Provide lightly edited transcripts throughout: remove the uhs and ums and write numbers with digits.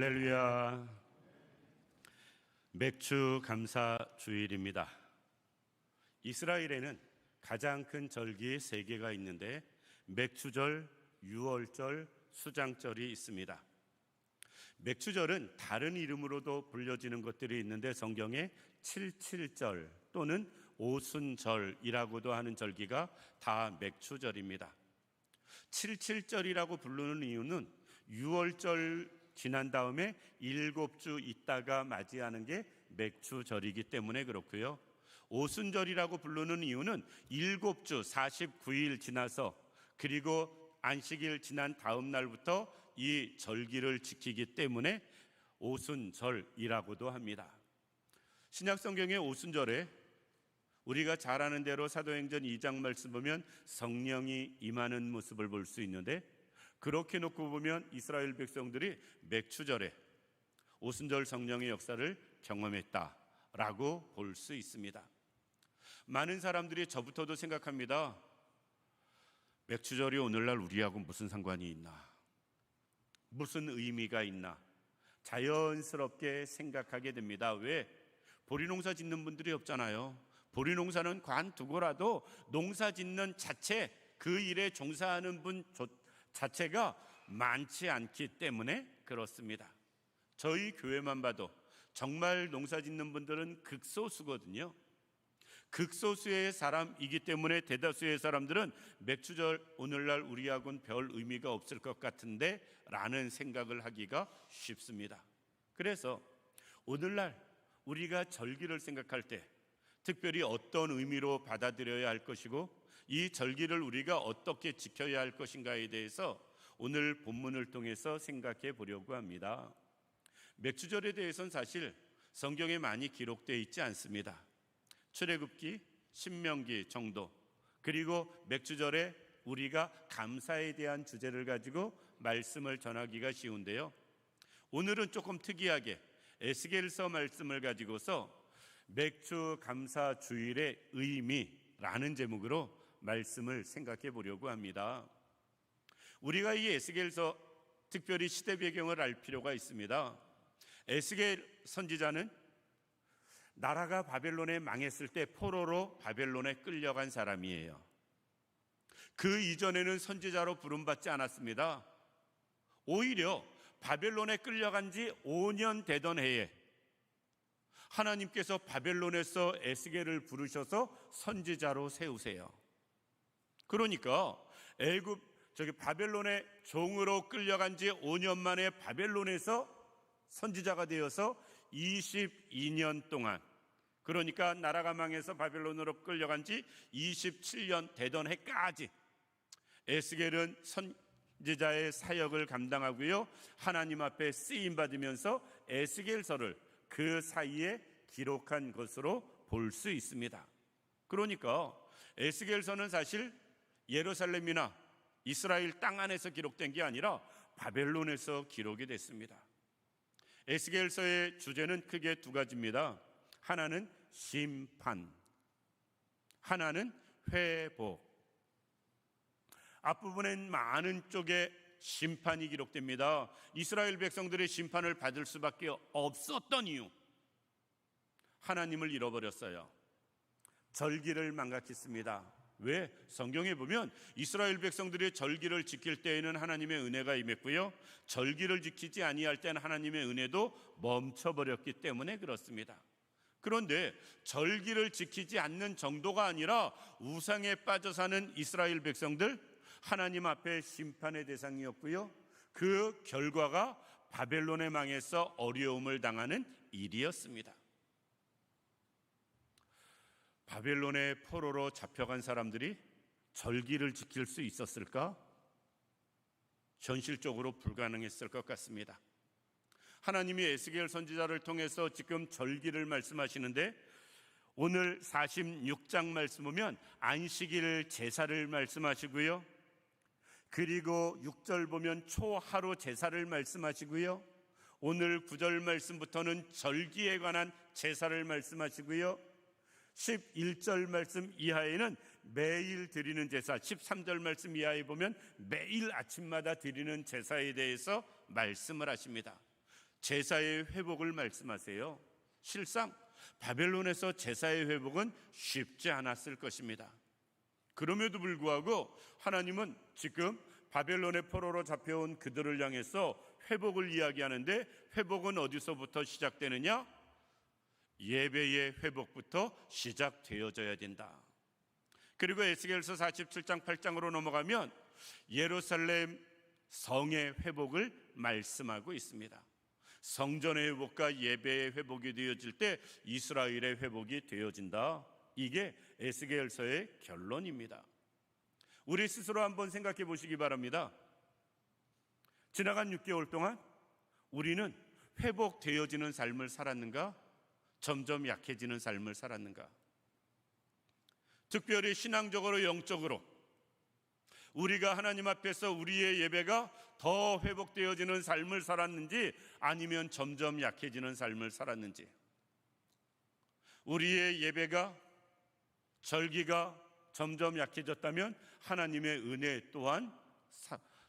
할렐루야. 맥주 감사 주일입니다. 이스라엘에는 가장 큰 절기 3개가 있는데 맥주절, 유월절, 수장절이 있습니다. 맥주절은 다른 이름으로도 불려지는 것들이 있는데 성경에 칠칠절 또는 오순절이라고도 하는 절기가 다 맥주절입니다. 칠칠절이라고 부르는 이유는 유월절 지난 다음에 7주 있다가 맞이하는 게 맥주절이기 때문에 그렇고요. 오순절이라고 부르는 이유는 7주 49일 지나서 그리고 안식일 지난 다음 날부터 이 절기를 지키기 때문에 오순절이라고도 합니다. 신약성경의 오순절에 우리가 잘 아는 대로 사도행전 2장 말씀 보면 성령이 임하는 모습을 볼 수 있는데, 그렇게 놓고 보면 이스라엘 백성들이 맥주절에 오순절 성령의 역사를 경험했다라고 볼 수 있습니다. 많은 사람들이 저부터도 생각합니다. 맥주절이 오늘날 우리하고 무슨 상관이 있나? 무슨 의미가 있나? 자연스럽게 생각하게 됩니다. 왜? 보리농사 짓는 분들이 없잖아요. 보리농사는 관두고라도 농사 짓는 자체, 그 일에 종사하는 분 자체가 많지 않기 때문에 그렇습니다. 저희 교회만 봐도 정말 농사 짓는 분들은 극소수거든요. 극소수의 사람이기 때문에 대다수의 사람들은 맥주절 오늘날 우리하고는 별 의미가 없을 것 같은데 라는 생각을 하기가 쉽습니다. 그래서 오늘날 우리가 절기를 생각할 때 특별히 어떤 의미로 받아들여야 할 것이고 이 절기를 우리가 어떻게 지켜야 할 것인가에 대해서 오늘 본문을 통해서 생각해 보려고 합니다. 맥주절에 대해서는 사실 성경에 많이 기록되어 있지 않습니다. 출애굽기, 신명기 정도, 그리고 맥주절에 우리가 감사에 대한 주제를 가지고 말씀을 전하기가 쉬운데요, 오늘은 조금 특이하게 에스겔서 말씀을 가지고서 맥주 감사 주일의 의미라는 제목으로 말씀을 생각해 보려고 합니다. 우리가 이 에스겔서 특별히 시대 배경을 알 필요가 있습니다. 에스겔 선지자는 나라가 바벨론에 망했을 때 포로로 바벨론에 끌려간 사람이에요. 그 이전에는 선지자로 부름받지 않았습니다. 오히려 바벨론에 끌려간 지 5년 되던 해에 하나님께서 바벨론에서 에스겔을 부르셔서 선지자로 세우세요. 그러니까 바벨론의 종으로 끌려간 지 5년 만에 바벨론에서 선지자가 되어서 22년 동안, 그러니까 나라가 망해서 바벨론으로 끌려간 지 27년 되던 해까지 에스겔은 선지자의 사역을 감당하고요, 하나님 앞에 쓰임 받으면서 에스겔서를 그 사이에 기록한 것으로 볼 수 있습니다. 그러니까 에스겔서는 사실 예루살렘이나 이스라엘 땅 안에서 기록된 게 아니라 바벨론에서 기록이 됐습니다. 에스겔서의 주제는 크게 2가지입니다. 하나는 심판, 하나는 회복. 앞부분엔 많은 쪽에 심판이 기록됩니다. 이스라엘 백성들의 심판을 받을 수밖에 없었던 이유, 하나님을 잃어버렸어요. 절기를 망각했습니다. 왜? 성경에 보면 이스라엘 백성들이 절기를 지킬 때에는 하나님의 은혜가 임했고요, 절기를 지키지 아니할 때는 하나님의 은혜도 멈춰버렸기 때문에 그렇습니다. 그런데 절기를 지키지 않는 정도가 아니라 우상에 빠져 사는 이스라엘 백성들, 하나님 앞에 심판의 대상이었고요, 그 결과가 바벨론에 망해서 어려움을 당하는 일이었습니다. 바벨론의 포로로 잡혀간 사람들이 절기를 지킬 수 있었을까? 현실적으로 불가능했을 것 같습니다. 하나님이 에스겔 선지자를 통해서 지금 절기를 말씀하시는데, 오늘 46장 말씀 보면 안식일 제사를 말씀하시고요, 그리고 6절 보면 초하루 제사를 말씀하시고요, 오늘 9절 말씀부터는 절기에 관한 제사를 말씀하시고요, 11절 말씀 이하에는 매일 드리는 제사, 13절 말씀 이하에 보면 매일 아침마다 드리는 제사에 대해서 말씀을 하십니다. 제사의 회복을 말씀하세요. 실상 바벨론에서 제사의 회복은 쉽지 않았을 것입니다. 그럼에도 불구하고 하나님은 지금 바벨론의 포로로 잡혀온 그들을 향해서 회복을 이야기하는데, 회복은 어디서부터 시작되느냐? 예배의 회복부터 시작되어져야 된다. 그리고 에스겔서 47장 8장으로 넘어가면 예루살렘 성의 회복을 말씀하고 있습니다. 성전의 회복과 예배의 회복이 되어질 때 이스라엘의 회복이 되어진다. 이게 에스겔서의 결론입니다. 우리 스스로 한번 생각해 보시기 바랍니다. 지나간 6개월 동안 우리는 회복되어지는 삶을 살았는가? 점점 약해지는 삶을 살았는가? 특별히 신앙적으로, 영적으로 우리가 하나님 앞에서 우리의 예배가 더 회복되어지는 삶을 살았는지, 아니면 점점 약해지는 삶을 살았는지, 우리의 예배가, 절기가 점점 약해졌다면 하나님의 은혜 또한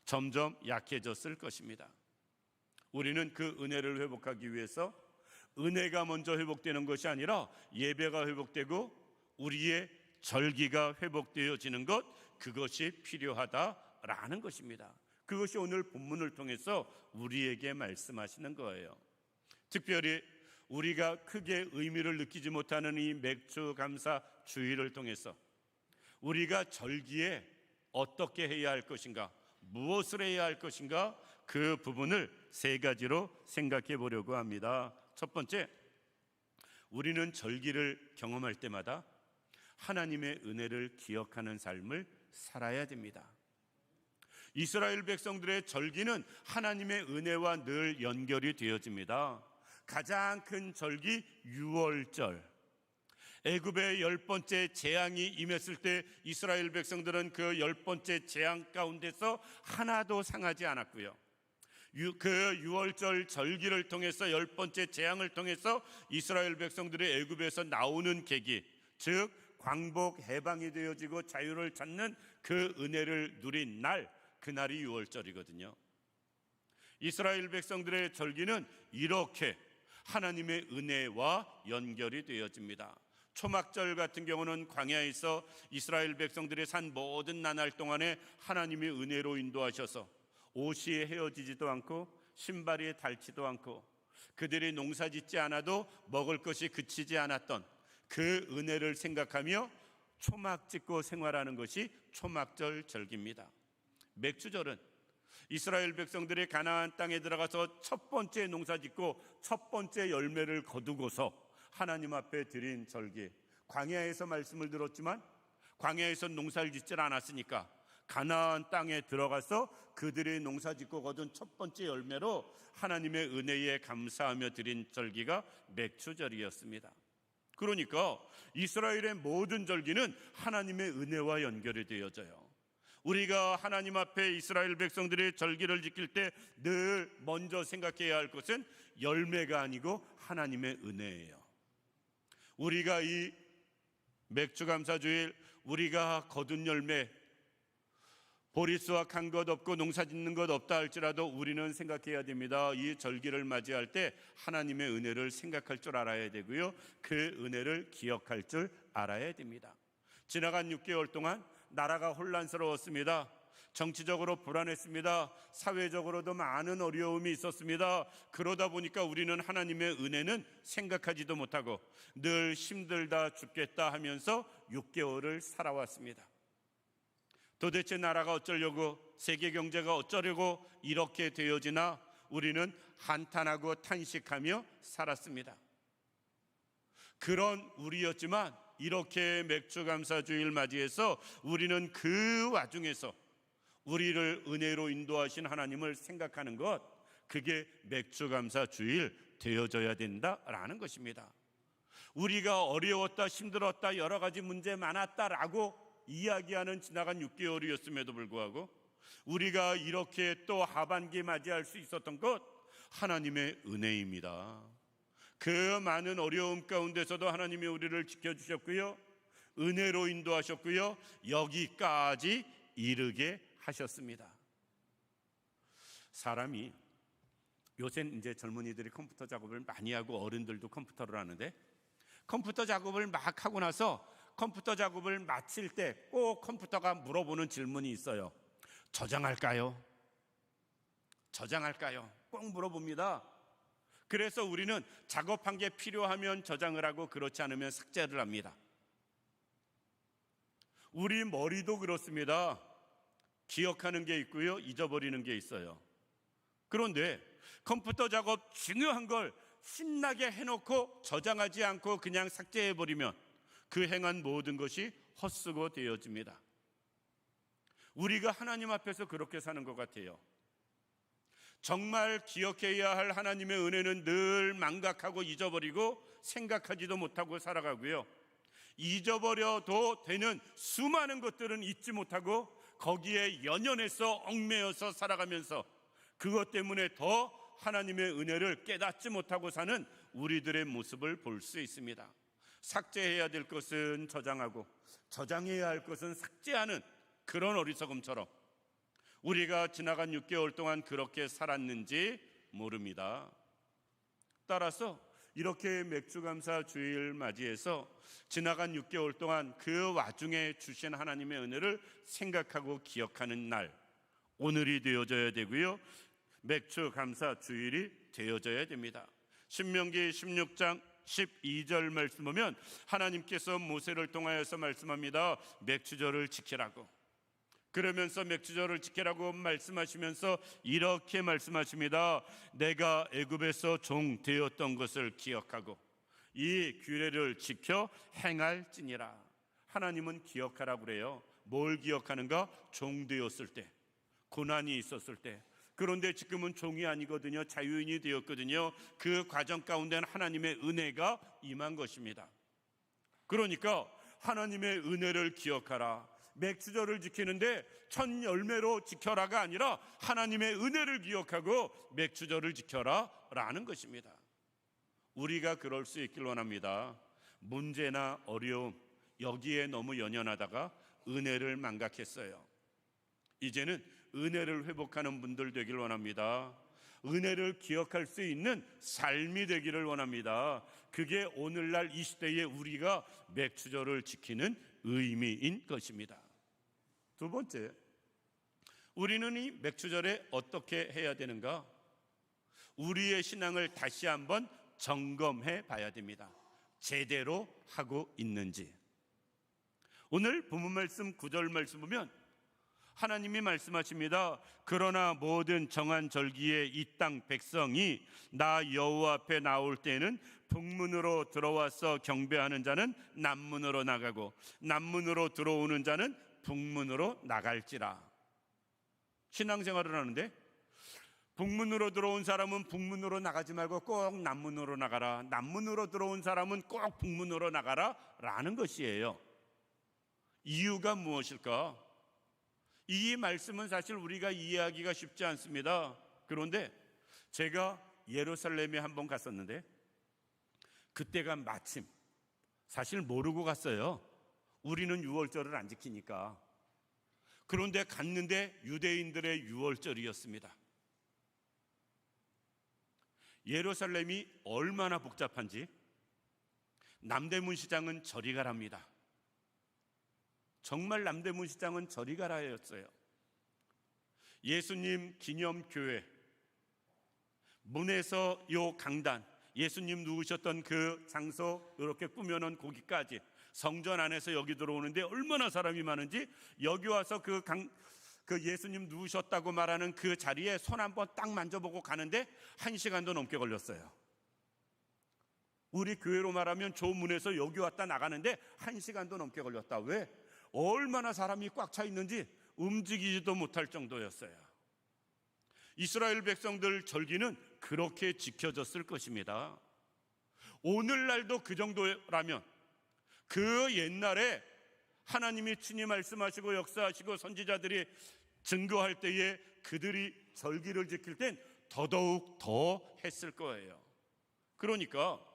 점점 약해졌을 것입니다. 우리는 그 은혜를 회복하기 위해서 은혜가 먼저 회복되는 것이 아니라 예배가 회복되고 우리의 절기가 회복되어지는 것, 그것이 필요하다라는 것입니다. 그것이 오늘 본문을 통해서 우리에게 말씀하시는 거예요. 특별히 우리가 크게 의미를 느끼지 못하는 이 맥주 감사 주일을 통해서 우리가 절기에 어떻게 해야 할 것인가, 무엇을 해야 할 것인가, 그 부분을 세 가지로 생각해 보려고 합니다. 첫 번째, 우리는 절기를 경험할 때마다 하나님의 은혜를 기억하는 삶을 살아야 됩니다. 이스라엘 백성들의 절기는 하나님의 은혜와 늘 연결이 되어집니다. 가장 큰 절기 유월절, 애굽의 10번째 재앙이 임했을 때 이스라엘 백성들은 그 10번째 재앙 가운데서 하나도 상하지 않았고요, 그 유월절 절기를 통해서 10번째 재앙을 통해서 이스라엘 백성들이 애굽에서 나오는 계기, 즉 광복 해방이 되어지고 자유를 찾는 그 은혜를 누린 날, 그날이 유월절이거든요. 이스라엘 백성들의 절기는 이렇게 하나님의 은혜와 연결이 되어집니다. 초막절 같은 경우는 광야에서 이스라엘 백성들이 산 모든 나날 동안에 하나님의 은혜로 인도하셔서 옷이 헤어지지도 않고 신발이 닳지도 않고 그들이 농사짓지 않아도 먹을 것이 그치지 않았던 그 은혜를 생각하며 초막 짓고 생활하는 것이 초막절 절기입니다. 맥주절은 이스라엘 백성들이 가나안 땅에 들어가서 첫 번째 농사 짓고 첫 번째 열매를 거두고서 하나님 앞에 드린 절기. 광야에서 말씀을 들었지만 광야에서 농사를 짓질 않았으니까 가나안 땅에 들어가서 그들이 농사 짓고 거둔 첫 번째 열매로 하나님의 은혜에 감사하며 드린 절기가 맥주절이었습니다. 그러니까 이스라엘의 모든 절기는 하나님의 은혜와 연결이 되어져요. 우리가 하나님 앞에 이스라엘 백성들의 절기를 지킬 때 늘 먼저 생각해야 할 것은 열매가 아니고 하나님의 은혜예요. 우리가 이 맥주감사주일 우리가 거둔 열매, 보리수확 한 것 없고 농사 짓는 것 없다 할지라도 우리는 생각해야 됩니다. 이 절기를 맞이할 때 하나님의 은혜를 생각할 줄 알아야 되고요, 그 은혜를 기억할 줄 알아야 됩니다. 지나간 6개월 동안 나라가 혼란스러웠습니다. 정치적으로 불안했습니다. 사회적으로도 많은 어려움이 있었습니다. 그러다 보니까 우리는 하나님의 은혜는 생각하지도 못하고 늘 힘들다 죽겠다 하면서 6개월을 살아왔습니다. 도대체 나라가 어쩌려고, 세계 경제가 어쩌려고 이렇게 되어지나 우리는 한탄하고 탄식하며 살았습니다. 그런 우리였지만 이렇게 맥주감사주일 맞이해서 우리는 그 와중에서 우리를 은혜로 인도하신 하나님을 생각하는 것, 그게 맥주감사주일 되어져야 된다라는 것입니다. 우리가 어려웠다, 힘들었다, 여러 가지 문제 많았다라고 이야기하는 지나간 6개월이었음에도 불구하고 우리가 이렇게 또 하반기 맞이할 수 있었던 것, 하나님의 은혜입니다. 그 많은 어려움 가운데서도 하나님이 우리를 지켜주셨고요, 은혜로 인도하셨고요, 여기까지 이르게 하셨습니다. 사람이 요새는 이제 젊은이들이 컴퓨터 작업을 많이 하고 어른들도 컴퓨터를 하는데, 컴퓨터 작업을 막 하고 나서 컴퓨터 작업을 마칠 때 꼭 컴퓨터가 물어보는 질문이 있어요. 저장할까요? 저장할까요? 꼭 물어봅니다. 그래서 우리는 작업한 게 필요하면 저장을 하고 그렇지 않으면 삭제를 합니다. 우리 머리도 그렇습니다. 기억하는 게 있고요, 잊어버리는 게 있어요. 그런데 컴퓨터 작업 중요한 걸 신나게 해놓고 저장하지 않고 그냥 삭제해버리면 그 행한 모든 것이 헛수고 되어집니다. 우리가 하나님 앞에서 그렇게 사는 것 같아요. 정말 기억해야 할 하나님의 은혜는 늘 망각하고 잊어버리고 생각하지도 못하고 살아가고요, 잊어버려도 되는 수많은 것들은 잊지 못하고 거기에 연연해서 얽매여서 살아가면서 그것 때문에 더 하나님의 은혜를 깨닫지 못하고 사는 우리들의 모습을 볼 수 있습니다. 삭제해야 될 것은 저장하고 저장해야 할 것은 삭제하는 그런 어리석음처럼 우리가 지나간 6개월 동안 그렇게 살았는지 모릅니다. 따라서 이렇게 맥주감사 주일 맞이해서 지나간 6개월 동안 그 와중에 주신 하나님의 은혜를 생각하고 기억하는 날, 오늘이 되어져야 되고요, 맥주감사 주일이 되어져야 됩니다. 신명기 16장 12절 말씀 보면 하나님께서 모세를 통하여서 말씀합니다. 맥주절을 지키라고. 그러면서 맥주절을 지키라고 말씀하시면서 이렇게 말씀하십니다. 내가 애굽에서 종 되었던 것을 기억하고 이 규례를 지켜 행할지니라. 하나님은 기억하라고 그래요. 뭘 기억하는가? 종 되었을 때, 고난이 있었을 때. 그런데 지금은 종이 아니거든요. 자유인이 되었거든요. 그 과정 가운데는 하나님의 은혜가 임한 것입니다. 그러니까 하나님의 은혜를 기억하라. 맥주절을 지키는데 첫 열매로 지켜라가 아니라 하나님의 은혜를 기억하고 맥주절을 지켜라 라는 것입니다. 우리가 그럴 수 있길 원합니다. 문제나 어려움 여기에 너무 연연하다가 은혜를 망각했어요. 이제는 은혜를 회복하는 분들 되길 원합니다. 은혜를 기억할 수 있는 삶이 되기를 원합니다. 그게 오늘날 이 시대에 우리가 맥주절을 지키는 의미인 것입니다. 두 번째, 우리는 이 맥주절에 어떻게 해야 되는가? 우리의 신앙을 다시 한번 점검해 봐야 됩니다. 제대로 하고 있는지. 오늘 본문 말씀 9절 말씀 보면 하나님이 말씀하십니다. 그러나 모든 정한 절기에 이 땅 백성이 나 여호와 앞에 나올 때에는 북문으로 들어와서 경배하는 자는 남문으로 나가고 남문으로 들어오는 자는 북문으로 나갈지라. 신앙생활을 하는데 북문으로 들어온 사람은 북문으로 나가지 말고 꼭 남문으로 나가라, 남문으로 들어온 사람은 꼭 북문으로 나가라 라는 것이에요. 이유가 무엇일까? 이 말씀은 사실 우리가 이해하기가 쉽지 않습니다. 그런데 제가 예루살렘에 한번 갔었는데 그때가 마침, 사실 모르고 갔어요. 우리는 유월절을 안 지키니까. 그런데 갔는데 유대인들의 유월절이었습니다. 예루살렘이 얼마나 복잡한지 남대문 시장은 저리 가랍니다. 정말 남대문 시장은 저리 가라였어요. 예수님 기념교회 문에서 요 강단, 예수님 누우셨던 그 장소 이렇게 꾸며놓은 거기까지 성전 안에서 여기 들어오는데 얼마나 사람이 많은지, 여기 와서 그 예수님 누우셨다고 말하는 그 자리에 손 한번 딱 만져보고 가는데 1시간도 넘게 걸렸어요. 우리 교회로 말하면 저 문에서 여기 왔다 나가는데 1시간도 넘게 걸렸다. 왜? 얼마나 사람이 꽉 차 있는지 움직이지도 못할 정도였어요. 이스라엘 백성들 절기는 그렇게 지켜졌을 것입니다. 오늘날도 그 정도라면 그 옛날에 하나님이 친히 말씀하시고 역사하시고 선지자들이 증거할 때에 그들이 절기를 지킬 땐 더더욱 더 했을 거예요. 그러니까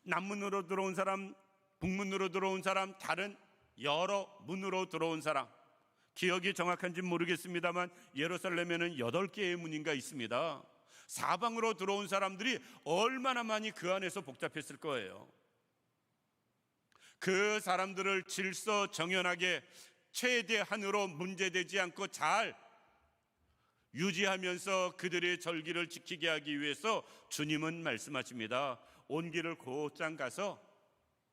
남문으로 들어온 사람, 북문으로 들어온 사람, 다른 여러 문으로 들어온 사람, 기억이 정확한지 모르겠습니다만 예루살렘에는 8개의 문인가 있습니다. 사방으로 들어온 사람들이 얼마나 많이 그 안에서 복잡했을 거예요. 그 사람들을 질서 정연하게 최대한으로 문제되지 않고 잘 유지하면서 그들의 절기를 지키게 하기 위해서 주님은 말씀하십니다. 온 길을 곧장 가서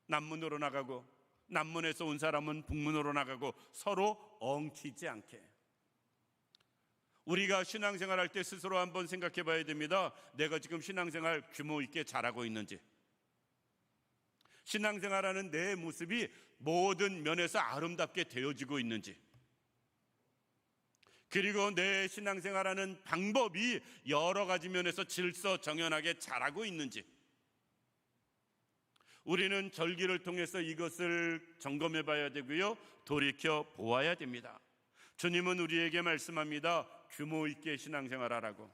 남문으로 나가고 남문에서 온 사람은 북문으로 나가고 서로 엉키지 않게. 우리가 신앙생활 할 때 스스로 한번 생각해 봐야 됩니다. 내가 지금 신앙생활 규모 있게 잘하고 있는지, 신앙생활하는 내 모습이 모든 면에서 아름답게 되어지고 있는지, 그리고 내 신앙생활하는 방법이 여러 가지 면에서 질서 정연하게 잘하고 있는지, 우리는 절기를 통해서 이것을 점검해 봐야 되고요, 돌이켜 보아야 됩니다. 주님은 우리에게 말씀합니다. 규모 있게 신앙생활하라고,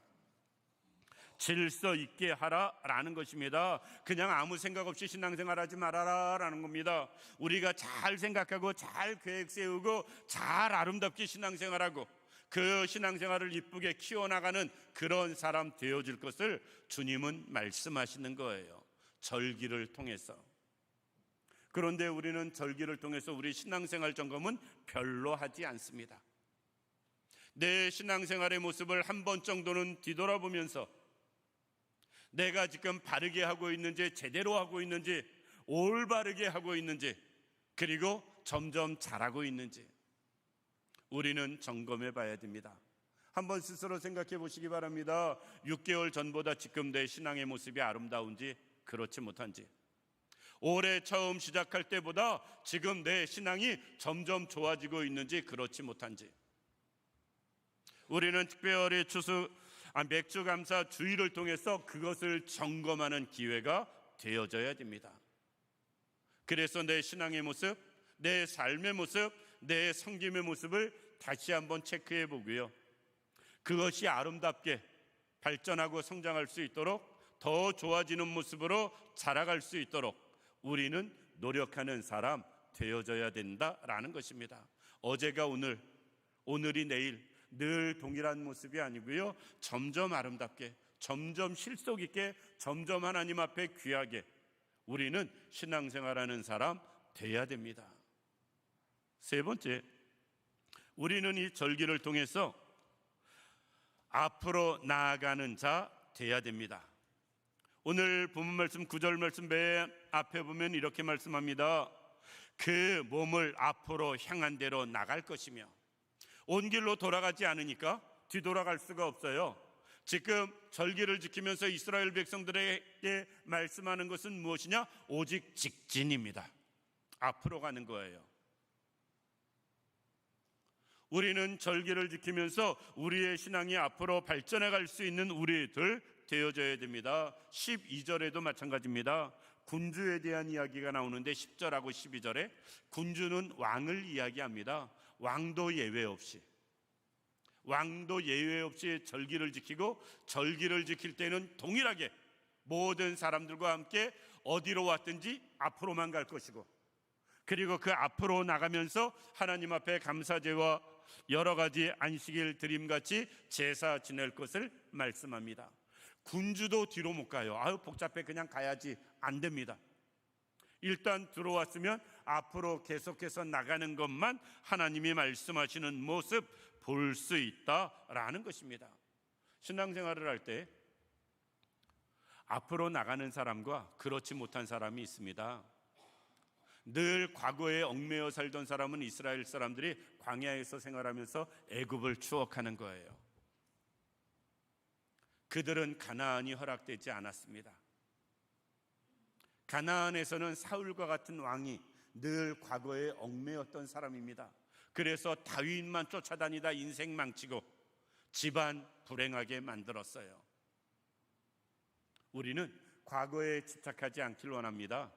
질서 있게 하라라는 것입니다. 그냥 아무 생각 없이 신앙생활하지 말아라라는 겁니다. 우리가 잘 생각하고 잘 계획 세우고 잘 아름답게 신앙생활하고 그 신앙생활을 이쁘게 키워나가는 그런 사람 되어질 것을 주님은 말씀하시는 거예요. 절기를 통해서. 그런데 우리는 절기를 통해서 우리 신앙생활 점검은 별로 하지 않습니다. 내 신앙생활의 모습을 한 번 정도는 뒤돌아보면서 내가 지금 바르게 하고 있는지, 제대로 하고 있는지, 올바르게 하고 있는지, 그리고 점점 잘하고 있는지 우리는 점검해 봐야 됩니다. 한번 스스로 생각해 보시기 바랍니다. 6개월 전보다 지금 내 신앙의 모습이 아름다운지, 그렇지 못한지, 올해 처음 시작할 때보다 지금 내 신앙이 점점 좋아지고 있는지, 그렇지 못한지. 우리는 특별히 맥주 감사 주의를 통해서 그것을 점검하는 기회가 되어져야 됩니다. 그래서 내 신앙의 모습, 내 삶의 모습, 내 섬김의 모습을 다시 한번 체크해 보고요, 그것이 아름답게 발전하고 성장할 수 있도록, 더 좋아지는 모습으로 자라갈 수 있도록 우리는 노력하는 사람 되어져야 된다라는 것입니다. 어제가 오늘, 오늘이 내일, 늘 동일한 모습이 아니고요, 점점 아름답게, 점점 실속 있게, 점점 하나님 앞에 귀하게 우리는 신앙생활하는 사람 돼야 됩니다. 세 번째, 우리는 이 절기를 통해서 앞으로 나아가는 자 돼야 됩니다. 오늘 본문 말씀 9절 말씀 맨 앞에 보면 이렇게 말씀합니다. 그 몸을 앞으로 향한 대로 나갈 것이며, 온 길로 돌아가지 않으니까 뒤돌아갈 수가 없어요. 지금 절기를 지키면서 이스라엘 백성들에게 말씀하는 것은 무엇이냐? 오직 직진입니다. 앞으로 가는 거예요. 우리는 절기를 지키면서 우리의 신앙이 앞으로 발전해 갈 수 있는 우리들 되어져야 됩니다. 12절에도 마찬가지입니다. 군주에 대한 이야기가 나오는데 10절하고 12절에 군주는 왕을 이야기합니다. 왕도 예외 없이 절기를 지키고, 절기를 지킬 때는 동일하게 모든 사람들과 함께 어디로 왔든지 앞으로만 갈 것이고, 그리고 그 앞으로 나가면서 하나님 앞에 감사제와 여러 가지 안식일 드림같이 제사 지낼 것을 말씀합니다. 군주도 뒤로 못 가요. 아유 복잡해, 그냥 가야지. 안 됩니다. 일단 들어왔으면 앞으로 계속해서 나가는 것만 하나님이 말씀하시는 모습 볼 수 있다라는 것입니다. 신앙생활을 할 때 앞으로 나가는 사람과 그렇지 못한 사람이 있습니다. 늘 과거에 얽매여 살던 사람은 이스라엘 사람들이 광야에서 생활하면서 애굽을 추억하는 거예요. 그들은 가나안이 허락되지 않았습니다. 가나안에서는 사울과 같은 왕이 늘 과거에 얽매였던 사람입니다. 그래서 다윗만 쫓아다니다 인생 망치고 집안 불행하게 만들었어요. 우리는 과거에 집착하지 않길 원합니다.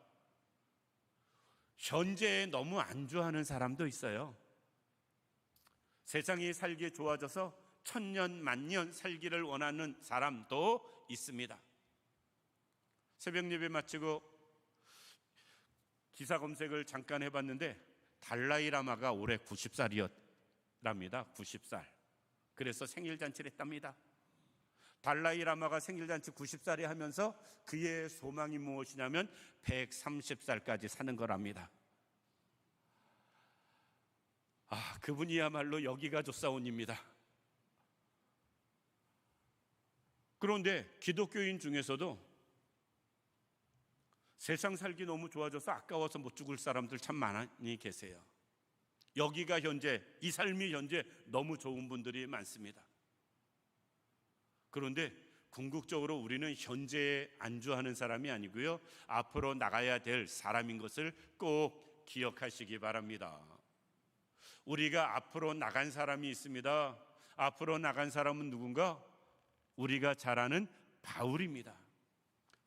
현재에 너무 안주하는 사람도 있어요. 세상이 살기 좋아져서 천년 만년 살기를 원하는 사람도 있습니다. 새벽 예배 마치고 기사 검색을 잠깐 해봤는데 달라이라마가 올해 90살이었답니다. 90살. 그래서 생일 잔치를 했답니다. 달라이 라마가 생일잔치 90살에 하면서 그의 소망이 무엇이냐면 130살까지 사는 거랍니다. 그분이야말로 여기가 조사원입니다. 그런데 기독교인 중에서도 세상 살기 너무 좋아져서 아까워서 못 죽을 사람들 참 많이 계세요. 여기가 현재, 이 삶이 현재 너무 좋은 분들이 많습니다. 그런데 궁극적으로 우리는 현재에 안주하는 사람이 아니고요, 앞으로 나가야 될 사람인 것을 꼭 기억하시기 바랍니다. 우리가 앞으로 나간 사람이 있습니다. 앞으로 나간 사람은 누군가? 우리가 잘 아는 바울입니다.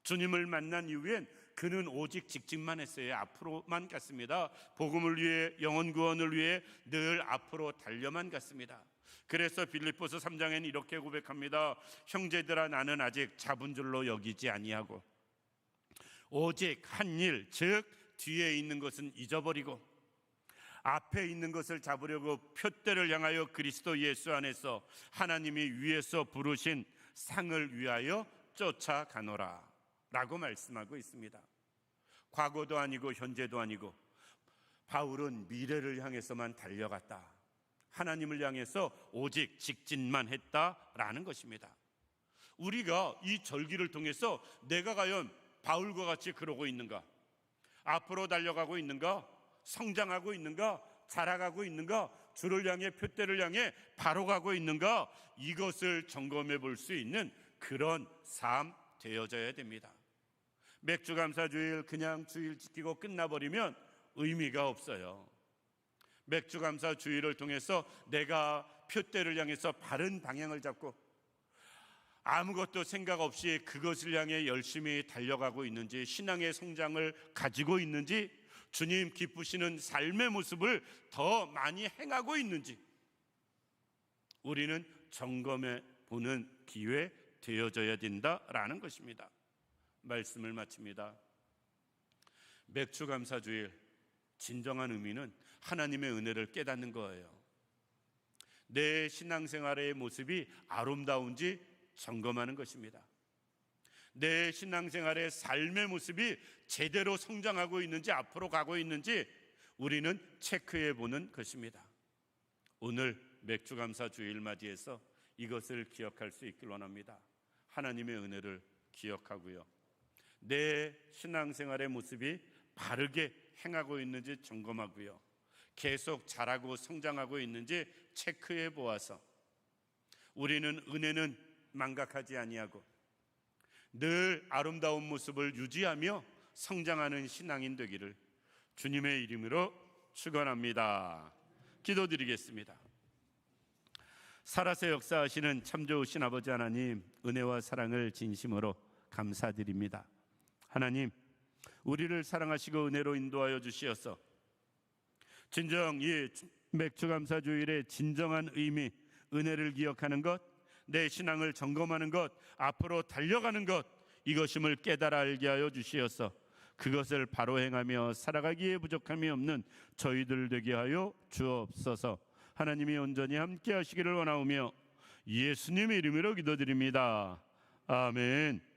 주님을 만난 이후엔 그는 오직 직진만 했어요. 앞으로만 갔습니다. 복음을 위해, 영혼 구원을 위해 늘 앞으로 달려만 갔습니다. 그래서 빌립보서 3장에는 이렇게 고백합니다. 형제들아, 나는 아직 잡은 줄로 여기지 아니하고 오직 한 일, 즉 뒤에 있는 것은 잊어버리고 앞에 있는 것을 잡으려고 표대를 향하여 그리스도 예수 안에서 하나님이 위에서 부르신 상을 위하여 쫓아가노라 라고 말씀하고 있습니다. 과거도 아니고 현재도 아니고 바울은 미래를 향해서만 달려갔다. 하나님을 향해서 오직 직진만 했다라는 것입니다. 우리가 이 절기를 통해서 내가 과연 바울과 같이 그러고 있는가? 앞으로 달려가고 있는가? 성장하고 있는가? 자라가고 있는가? 주를 향해, 표대를 향해 바로 가고 있는가? 이것을 점검해 볼 수 있는 그런 삶 되어져야 됩니다. 맥주감사주일 그냥 주일 지키고 끝나버리면 의미가 없어요. 맥주감사주일을 통해서 내가 표대를 향해서 바른 방향을 잡고 아무것도 생각 없이 그것을 향해 열심히 달려가고 있는지, 신앙의 성장을 가지고 있는지, 주님 기쁘시는 삶의 모습을 더 많이 행하고 있는지 우리는 점검해 보는 기회 되어져야 된다라는 것입니다. 말씀을 마칩니다. 맥주감사주일 진정한 의미는 하나님의 은혜를 깨닫는 거예요. 내 신앙생활의 모습이 아름다운지 점검하는 것입니다. 내 신앙생활의 삶의 모습이 제대로 성장하고 있는지, 앞으로 가고 있는지 우리는 체크해 보는 것입니다. 오늘 맥주감사주일 맞이해서 이것을 기억할 수 있길 원합니다. 하나님의 은혜를 기억하고요, 내 신앙생활의 모습이 바르게 행하고 있는지 점검하고요, 계속 자라고 성장하고 있는지 체크해 보아서 우리는 은혜는 망각하지 아니하고 늘 아름다운 모습을 유지하며 성장하는 신앙인 되기를 주님의 이름으로 축원합니다. 기도드리겠습니다. 살아서 역사하시는 참 좋으신 아버지 하나님, 은혜와 사랑을 진심으로 감사드립니다. 하나님, 우리를 사랑하시고 은혜로 인도하여 주시어서 진정 이 맥주감사주일의 진정한 의미, 은혜를 기억하는 것, 내 신앙을 점검하는 것, 앞으로 달려가는 것, 이것임을 깨달아 알게 하여 주시어서 그것을 바로 행하며 살아가기에 부족함이 없는 저희들 되게 하여 주옵소서. 하나님이 온전히 함께 하시기를 원하오며 예수님의 이름으로 기도드립니다. 아멘.